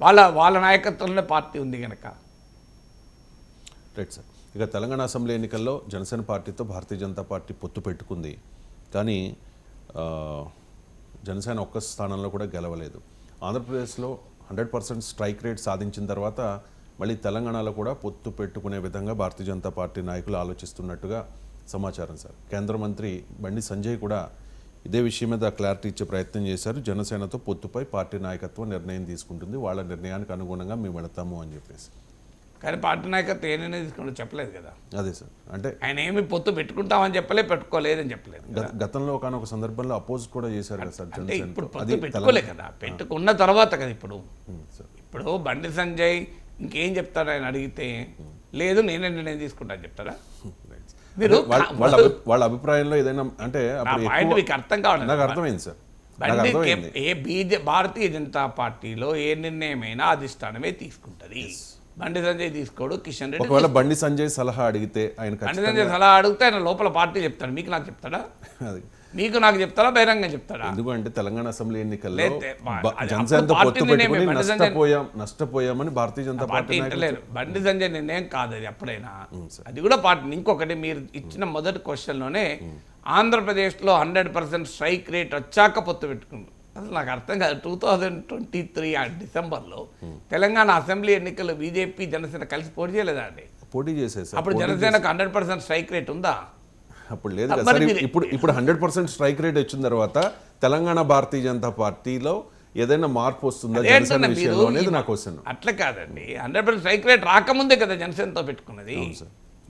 వాళ్ళ నాయకత్వంలోనే పార్టీ ఉంది కనుక. Right sir. ఇక తెలంగాణ అసెంబ్లీ ఎన్నికల్లో జనసేన పార్టీతో భారతీయ జనతా పార్టీ పొత్తు పెట్టుకుంది, కానీ జనసేన ఒక్క స్థానంలో కూడా గెలవలేదు. ఆంధ్రప్రదేశ్లో 100% స్ట్రైక్ రేట్ సాధించిన తర్వాత మళ్ళీ తెలంగాణలో కూడా పొత్తు పెట్టుకునే విధంగా భారతీయ జనతా పార్టీ నాయకులు ఆలోచిస్తున్నట్టుగా సమాచారం సార్. కేంద్ర మంత్రి బండి సంజయ్ కూడా ఇదే విషయం మీద క్లారిటీ ఇచ్చే ప్రయత్నం చేశారు. జనసేనతో పొత్తుపై పార్టీ నాయకత్వం నిర్ణయం తీసుకుంటుంది, వాళ్ళ నిర్ణయానికి అనుగుణంగా మేము వెళతాము అని చెప్పేసి. కానీ పార్టీ నాయకత్వం ఏ నిర్ణయం తీసుకుంటూ చెప్పలేదు కదా. అదే సార్, అంటే ఆయన ఏమి పొత్తు పెట్టుకుంటామని చెప్పలేదు, పెట్టుకోలేదని చెప్పలేదు. గతంలో ఒక సందర్భంలో అపోజ్ కూడా చేశారు కదా సార్. అంటే ఇప్పుడు పొత్తు పెట్టుకోలే కదా, పెట్టుకున్న తర్వాత కదా. ఇప్పుడు బండి సంజయ్ ఇంకేం చెప్తారు ఆయన అడిగితే, లేదు నేనే నిర్ణయం తీసుకుంటాను చెప్తారా? మీరు వాళ్ళ అభిప్రాయంలో ఏదైనా అంటే మీకు అర్థం కావాలి. నాకు అర్థమైంది సార్. భారతీయ జనతా పార్టీలో ఏ నిర్ణయమైనా అధిష్టానమే తీసుకుంటది. బండి సంజయ్ తీసుకోడు, కిషన్ రెడ్డి. ఒకవేళ బండి సంజయ్ సలహా అడిగితే బండి సంజయ్ సలహా అడిగితే ఆయన లోపల పార్టీ చెప్తాడు. మీకు నాకు చెప్తాడా? మీకు నాకు చెప్తారా, బహిరంగం చెప్తాడా? ఎందుకంటే తెలంగాణ అసెంబ్లీ ఎన్నికల్లో జనసేనతో పొత్తు పెట్టుకుని నష్టపోయామని భారతీయ జనతా పార్టీ లేరు. బండి సంజయ్ నిర్ణయం కాదు అది ఎప్పుడైనా. అది కూడా పార్టీ. ఇంకొకటి, మీరు ఇచ్చిన మొదటి క్వశ్చన్లోనే ఆంధ్రప్రదేశ్లో 100% స్ట్రైక్ రేట్ వచ్చాక పొత్తు పెట్టుకుంది. అసలు నాకు అర్థం కాదు. 2023 డిసెంబర్లో తెలంగాణ అసెంబ్లీ ఎన్నికల్లో బీజేపీ జనసేన కలిసి పోటీ చేయలేదా అండి? పోటీ చేసేది. అప్పుడు జనసేనకు 100% స్ట్రైక్ రేట్ ఉందా? అప్పుడు లేదు కదా. ఇప్పుడు 100% స్ట్రైక్ రేట్ వచ్చిన తర్వాత తెలంగాణ భారతీయ జనతా పార్టీలో ఏదైనా మార్పు వస్తుందా జనసేన విషయంలో అనేది నా క్వశ్చన్. అట్లా కాదండి, 100% స్ట్రైక్ రేట్ రాకముందే కదా జనసేనతో పెట్టుకున్నది.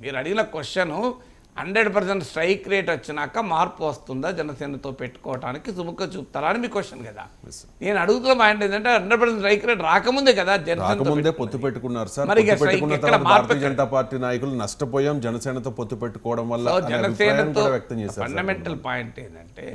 మీరు అడిగిన క్వశ్చన్ 100% స్ట్రైక్ రేట్ వచ్చినాక మార్పు వస్తుందా జనసేనతో పెట్టుకోవడానికి సుముఖ చూపుతారా అని మీ క్వశ్చన్ కదా. నేను అడుగుతున్న పాయింట్ ఏంటంటే 100% స్ట్రైక్ రేట్ రాకముందే కదా రాకముందే పొత్తు పెట్టుకున్నారు సార్. భారతీయ జనతా పార్టీ నాయకులు నష్టపోయాం జనసేనతో పొత్తు పెట్టుకోవడం వల్ల. జనసేనతో ఫండమెంటల్ పాయింట్ ఏంటంటే,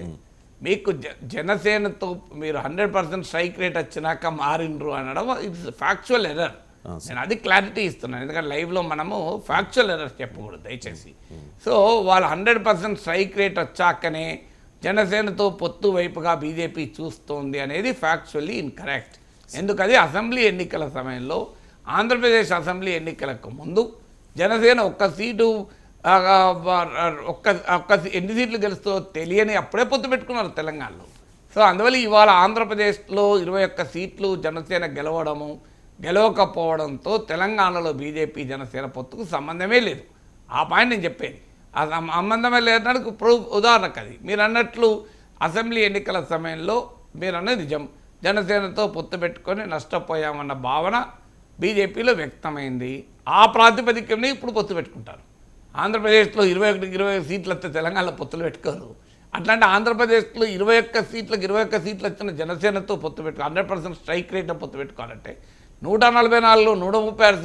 మీకు జనసేనతో మీరు 100% స్ట్రైక్ రేట్ వచ్చినాక మారిండ్రు అనడం ఇట్స్ ఫ్యాక్చువల్ ఎర్రర్. నేను అది క్లారిటీ ఇస్తున్నాను, ఎందుకంటే లైవ్లో మనము ఫ్యాక్చువల్ ఎర్రర్స్ చెప్పకూడదు దయచేసి. సో వాళ్ళు 100% స్ట్రైక్ రేట్ వచ్చాకనే జనసేనతో పొత్తు వైపుగా బీజేపీ చూస్తోంది అనేది ఫ్యాక్చువల్లీ ఇన్కరెక్ట్. ఎందుకది అసెంబ్లీ ఎన్నికల సమయంలో, ఆంధ్రప్రదేశ్ అసెంబ్లీ ఎన్నికలకు ముందు జనసేన ఒక్క సీటు ఎన్ని సీట్లు గెలుస్తో తెలియని అప్పుడే పొత్తు పెట్టుకున్నారు తెలంగాణలో. సో అందువల్ల ఇవాళ ఆంధ్రప్రదేశ్లో 21 సీట్లు జనసేన గెలవకపోవడంతో తెలంగాణలో బీజేపీ జనసేన పొత్తుకు సంబంధమే లేదు. ఆ పాయింట్ నేను చెప్పేది. ఆ సంబంధమే లేదనడానికి ప్రూఫ్ ఉదాహరణకు అది. మీరు అన్నట్లు అసెంబ్లీ ఎన్నికల సమయంలో మీరు అన్నది నిజం, జనసేనతో పొత్తు పెట్టుకొని నష్టపోయామన్న భావన బీజేపీలో వ్యక్తమైంది. ఆ ప్రాతిపదికనే ఇప్పుడు పొత్తు పెట్టుకుంటారు. ఆంధ్రప్రదేశ్లో 21 సీట్లు వస్తే తెలంగాణలో పొత్తులు పెట్టుకోరు. అట్లాంటి ఆంధ్రప్రదేశ్లో 21 సీట్లు వచ్చిన జనసేనతో పొత్తు పెట్టుకో 100% స్ట్రైక్ రేట్ పొత్తు పెట్టుకోవాలంటే 144లో 136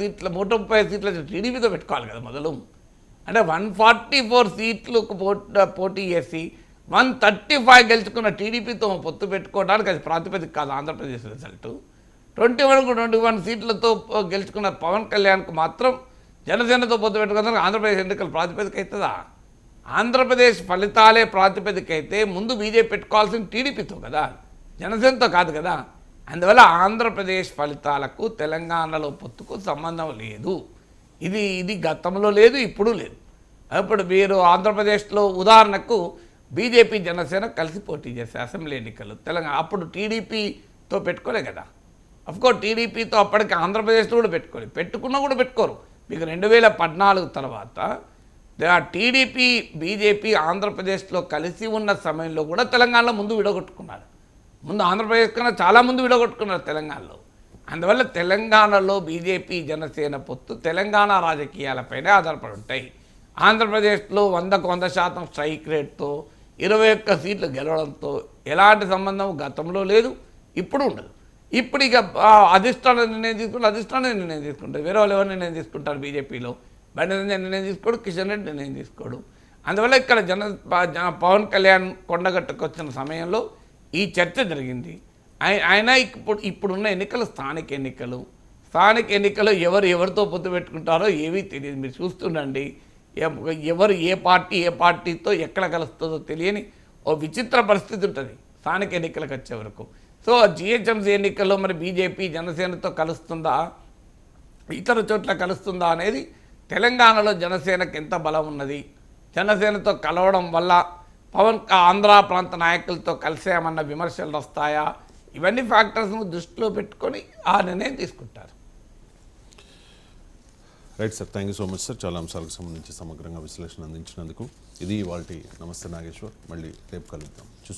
సీట్లు టీడీపీతో పెట్టుకోవాలి కదా మొదలు. అంటే 144 సీట్లకు పోటీ చేసి 135 గెలుచుకున్న టీడీపీతో పొత్తు పెట్టుకోవడానికి అది ప్రాతిపదిక కాదు ఆంధ్రప్రదేశ్ రిజల్ట్. 21 సీట్లతో గెలుచుకున్న పవన్ కళ్యాణ్కు మాత్రం జనసేనతో పొత్తు పెట్టుకోవడానికి ఆంధ్రప్రదేశ్ ఎన్నికల ప్రాతిపదిక అవుతుందా? ఆంధ్రప్రదేశ్ ఫలితాలే ప్రాతిపదిక అయితే ముందు బీజేపీ పెట్టుకోవాల్సిన టీడీపీతో కదా, జనసేనతో కాదు కదా. అందువల్ల ఆంధ్రప్రదేశ్ ఫలితాలకు తెలంగాణలో పొత్తుకు సంబంధం లేదు. ఇది గతంలో లేదు, ఇప్పుడు లేదు. ఇప్పుడు మీరు ఆంధ్రప్రదేశ్లో ఉదాహరణకు బీజేపీ జనసేన కలిసి పోటీ చేసే అసెంబ్లీ ఎన్నికలు తెలంగాణ, అప్పుడు టీడీపీతో పెట్టుకోలే కదా. అఫ్కోర్స్ టీడీపీతో అప్పటికి ఆంధ్రప్రదేశ్లో కూడా పెట్టుకున్నా కూడా పెట్టుకోరు. మీకు 2014 తర్వాత టీడీపీ బీజేపీ ఆంధ్రప్రదేశ్లో కలిసి ఉన్న సమయంలో కూడా తెలంగాణలో ముందు విడగొట్టుకున్నారు. ముందు ఆంధ్రప్రదేశ్ కన్నా చాలా ముందు విడగొట్టుకున్నారు తెలంగాణలో. అందువల్ల తెలంగాణలో బీజేపీ జనసేన పొత్తు తెలంగాణ రాజకీయాలపైనే ఆధారపడి ఉంటాయి. ఆంధ్రప్రదేశ్లో 100% స్ట్రైక్ రేట్తో 21 సీట్లు గెలవడంతో ఎలాంటి సంబంధం గతంలో లేదు, ఇప్పుడు ఉండదు. ఇప్పుడు ఇక అధిష్టానం నిర్ణయం తీసుకుంటారు. వేరే వాళ్ళు ఎవరు నిర్ణయం తీసుకుంటారు? బీజేపీలో బండి సంజయ్ నిర్ణయం తీసుకోడు, కిషన్ రెడ్డి నిర్ణయం తీసుకోడు. అందువల్ల ఇక్కడ పవన్ కళ్యాణ్ కొండగట్టుకు వచ్చిన సమయంలో ఈ చర్చ జరిగింది. ఆయన ఇప్పుడున్న ఎన్నికలు స్థానిక ఎన్నికలు ఎవరితో పొత్తు పెట్టుకుంటారో ఏవీ తెలియదు. మీరు చూస్తుండండి, ఎవరు ఏ పార్టీతో ఎక్కడ కలుస్తుందో తెలియని ఓ విచిత్ర పరిస్థితి ఉంటుంది స్థానిక ఎన్నికలకు వచ్చే వరకు. సో జిహెచ్ఎంసీ ఎన్నికల్లో మరి బీజేపీ జనసేనతో కలుస్తుందా, ఇతర చోట్ల కలుస్తుందా అనేది తెలంగాణలో జనసేనకు ఎంత బలం ఉన్నది, జనసేనతో కలవడం వల్ల పవన్ ఆంధ్ర ప్రాంత నాయకులతో కలిసామన్న విమర్శలు వస్తాయా, ఇవన్నీ ఫ్యాక్టర్స్ను దృష్టిలో పెట్టుకొని ఆ నిర్ణయం తీసుకుంటారు. Right sir, thank you so much sir. చాలా అంశాలకు సంబంధించి సమగ్రంగా విశ్లేషణ అందించినందుకు. ఇది ఇవాల్టి నమస్తే నాగేశ్వర్. మళ్ళీ రేపు కలుద్దాం. చూస్తూ